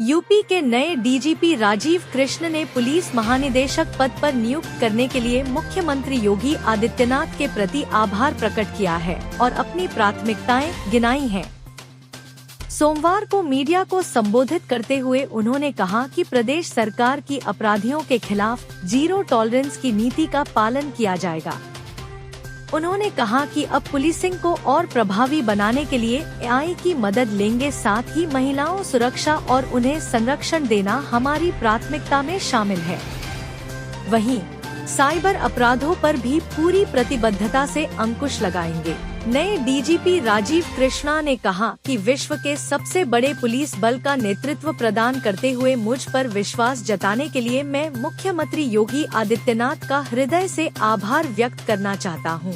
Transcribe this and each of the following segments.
UP के नए DGP Rajiv Krishna ने पुलिस महानिदेशक पद पर नियुक्त करने के लिए मुख्यमंत्री योगी आदित्यनाथ के प्रति आभार प्रकट किया है और अपनी प्राथमिकताएं गिनाई हैं। सोमवार को मीडिया को संबोधित करते हुए उन्होंने कहा कि प्रदेश सरकार की अपराधियों के खिलाफ जीरो टॉलरेंस की नीति का पालन किया जाएगा। उन्होंने कहा कि अब पुलिसिंग को और प्रभावी बनाने के लिए एआई की मदद लेंगे, साथ ही महिलाओं सुरक्षा और उन्हें संरक्षण देना हमारी प्राथमिकता में शामिल है। वहीं साइबर अपराधों पर भी पूरी प्रतिबद्धता से अंकुश लगाएंगे। नए डीजीपी राजीव कृष्णा ने कहा कि विश्व के सबसे बड़े पुलिस बल का नेतृत्व प्रदान करते हुए मुझ पर विश्वास जताने के लिए मैं मुख्यमंत्री योगी आदित्यनाथ का हृदय से आभार व्यक्त करना चाहता हूं।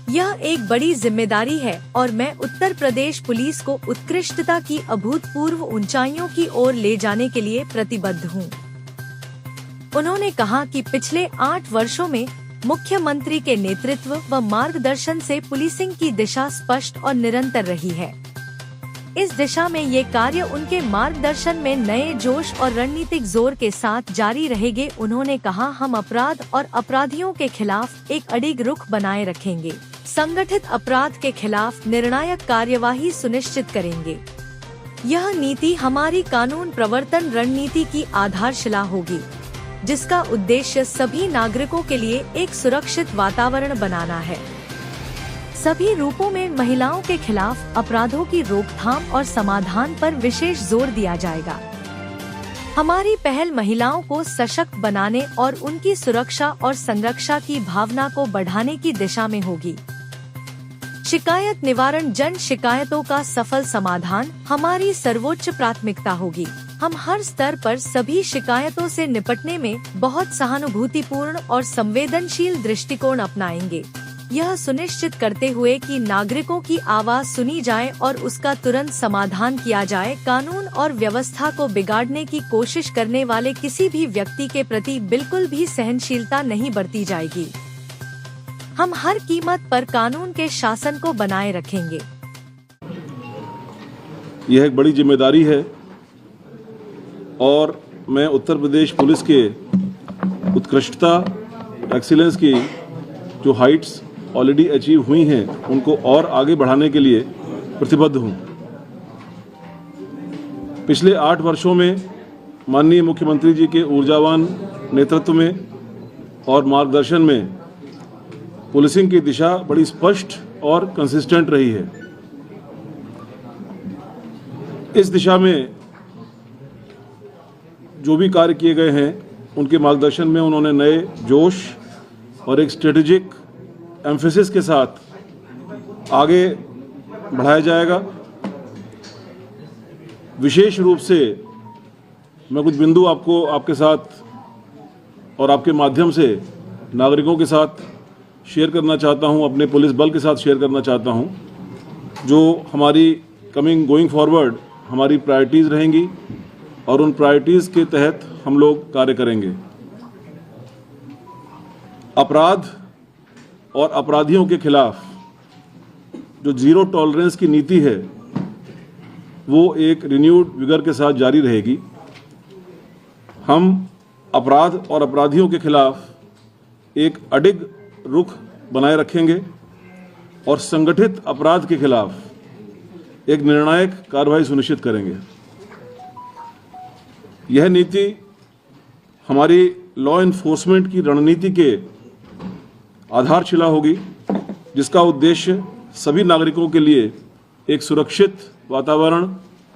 यह एक बड़ी जिम्मेदारी है और मैं उत्तर प्रदेश पुलिस को उत्कृष्टता की अभूतपूर्व ऊंचाइयों की ओर ले जाने के लिए प्रतिबद्ध हूं। उन्होंने कहा कि पिछले 8 वर्षों में मुख्यमंत्री के नेतृत्व व मार्गदर्शन से पुलिसिंग की दिशा स्पष्ट और निरंतर रही है। इस दिशा में ये कार्य उनके मार्गदर्शन में नए जोश और रणनीतिक जोर के साथ जारी रहेंगे। उन्होंने कहा, हम अपराध और अपराधियों के खिलाफ एक अडिग रुख बनाए रखेंगे, संगठित अपराध के खिलाफ निर्णायक कार्यवाही सुनिश्चित करेंगे। यह नीति हमारी कानून प्रवर्तन रणनीति की आधारशिला होगी, जिसका उद्देश्य सभी नागरिकों के लिए एक सुरक्षित वातावरण बनाना है। सभी रूपों में महिलाओं के खिलाफ अपराधों की रोकथाम और समाधान पर विशेष जोर दिया जाएगा। हमारी पहल महिलाओं को सशक्त बनाने और उनकी सुरक्षा और संरक्षा की भावना को बढ़ाने की दिशा में होगी। शिकायत निवारण, जन शिकायतों का सफल समाधान हमारी सर्वोच्च प्राथमिकता होगी। हम हर स्तर पर सभी शिकायतों से निपटने में बहुत सहानुभूतिपूर्ण और संवेदनशील दृष्टिकोण अपनाएंगे, यह सुनिश्चित करते हुए कि नागरिकों की आवाज सुनी जाए और उसका तुरंत समाधान किया जाए। कानून और व्यवस्था को बिगाड़ने की कोशिश करने वाले किसी भी व्यक्ति के प्रति बिल्कुल भी सहनशीलता नहीं बरती जाएगी। हम हर कीमत पर कानून के शासन को बनाए रखेंगे। यह एक बड़ी जिम्मेदारी है और मैं उत्तर प्रदेश पुलिस के उत्कृष्टता, एक्सीलेंस की जो हाइट्स ऑलरेडी अचीव हुई हैं उनको और आगे बढ़ाने के लिए प्रतिबद्ध हूँ। पिछले 8 वर्षों में माननीय मुख्यमंत्री जी के ऊर्जावान नेतृत्व में और मार्गदर्शन में पुलिसिंग की दिशा बड़ी स्पष्ट और कंसिस्टेंट रही है। इस दिशा में जो भी कार्य किए गए हैं उनके मार्गदर्शन में उन्होंने नए जोश और एक स्ट्रेटेजिक एम्फेसिस के साथ आगे बढ़ाया जाएगा। विशेष रूप से मैं कुछ बिंदु आपको आपके साथ और आपके माध्यम से नागरिकों के साथ शेयर करना चाहता हूं, अपने पुलिस बल के साथ शेयर करना चाहता हूं, जो हमारी गोइंग फॉरवर्ड हमारी प्रायोरिटीज़ रहेंगी और उन प्रायोरिटीज़ के तहत हम लोग कार्य करेंगे। अपराध और अपराधियों के खिलाफ जो जीरो टॉलरेंस की नीति है वो एक रिन्यूड विगर के साथ जारी रहेगी। हम अपराध और अपराधियों के खिलाफ एक अडिग रुख बनाए रखेंगे और संगठित अपराध के खिलाफ एक निर्णायक कार्रवाई सुनिश्चित करेंगे। यह नीति हमारी लॉ एनफोर्समेंट की रणनीति के आधारशिला होगी, जिसका उद्देश्य सभी नागरिकों के लिए एक सुरक्षित वातावरण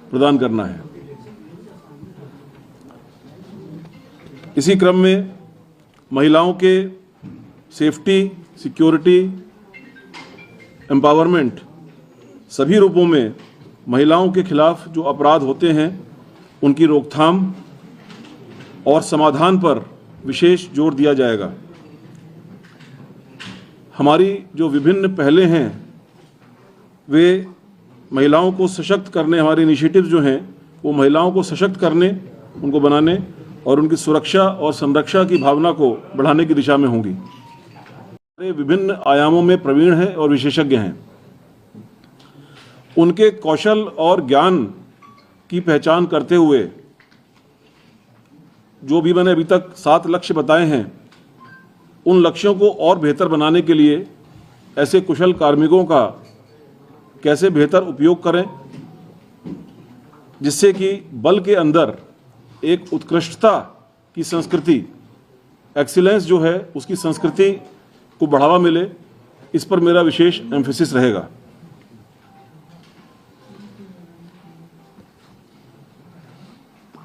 प्रदान करना है। इसी क्रम में महिलाओं के सेफ्टी, सिक्योरिटी, एम्पावरमेंट सभी रूपों में महिलाओं के खिलाफ जो अपराध होते हैं उनकी रोकथाम और समाधान पर विशेष जोर दिया जाएगा। हमारी जो विभिन्न पहलें हैं वे महिलाओं को सशक्त करने, हमारे इनिशिएटिव जो हैं वो महिलाओं को सशक्त करने, उनको बनाने और उनकी सुरक्षा और संरक्षा की भावना को बढ़ाने की दिशा में होंगी। विभिन्न आयामों में प्रवीण हैं और विशेषज्ञ हैं। उनके कौशल और ज्ञान की पहचान करते हुए जो भी मैंने अभी तक 7 लक्ष्य बताए हैं, उन लक्ष्यों को और बेहतर बनाने के लिए ऐसे कुशल कार्मिकों का कैसे बेहतर उपयोग करें, जिससे कि बल के अंदर एक उत्कृष्टता की संस्कृति, एक्सीलेंस जो है उसकी संस्कृति को बढ़ावा मिले, इस पर मेरा विशेष एम्फेसिस रहेगा।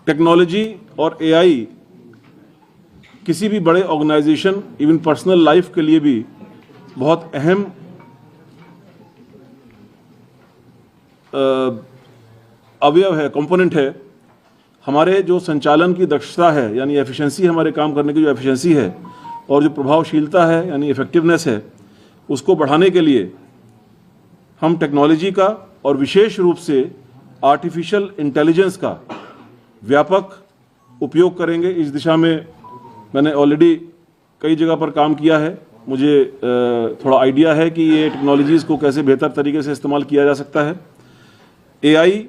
टेक्नोलॉजी और एआई किसी भी बड़े ऑर्गेनाइजेशन, इवन पर्सनल लाइफ के लिए भी बहुत अहम अवयव है, कंपोनेंट है। हमारे जो संचालन की दक्षता है, यानी एफिशिएंसी, हमारे काम करने की जो एफिशिएंसी है और जो प्रभावशीलता है यानी इफेक्टिवनेस है, उसको बढ़ाने के लिए हम टेक्नोलॉजी का और विशेष रूप से आर्टिफिशियल इंटेलिजेंस का व्यापक उपयोग करेंगे। इस दिशा में मैंने ऑलरेडी कई जगह पर काम किया है। मुझे थोड़ा आइडिया है कि ये टेक्नोलॉजीज़ को कैसे बेहतर तरीके से इस्तेमाल किया जा सकता है। एआई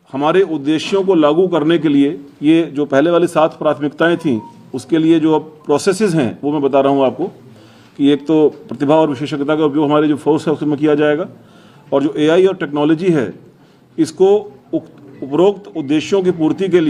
हमारे उद्देश्यों को लागू करने के लिए, ये जो पहले वाली 7 प्राथमिकताएं थीं, उसके लिए जो अब प्रोसेसेस हैं वो मैं बता रहा हूँ आपको कि एक तो प्रतिभा और विशेषज्ञता का उपयोग हमारे जो फोर्स है उसमें किया जाएगा, और जो एआई और टेक्नोलॉजी है इसको उपरोक्त उद्देश्यों की पूर्ति के लिए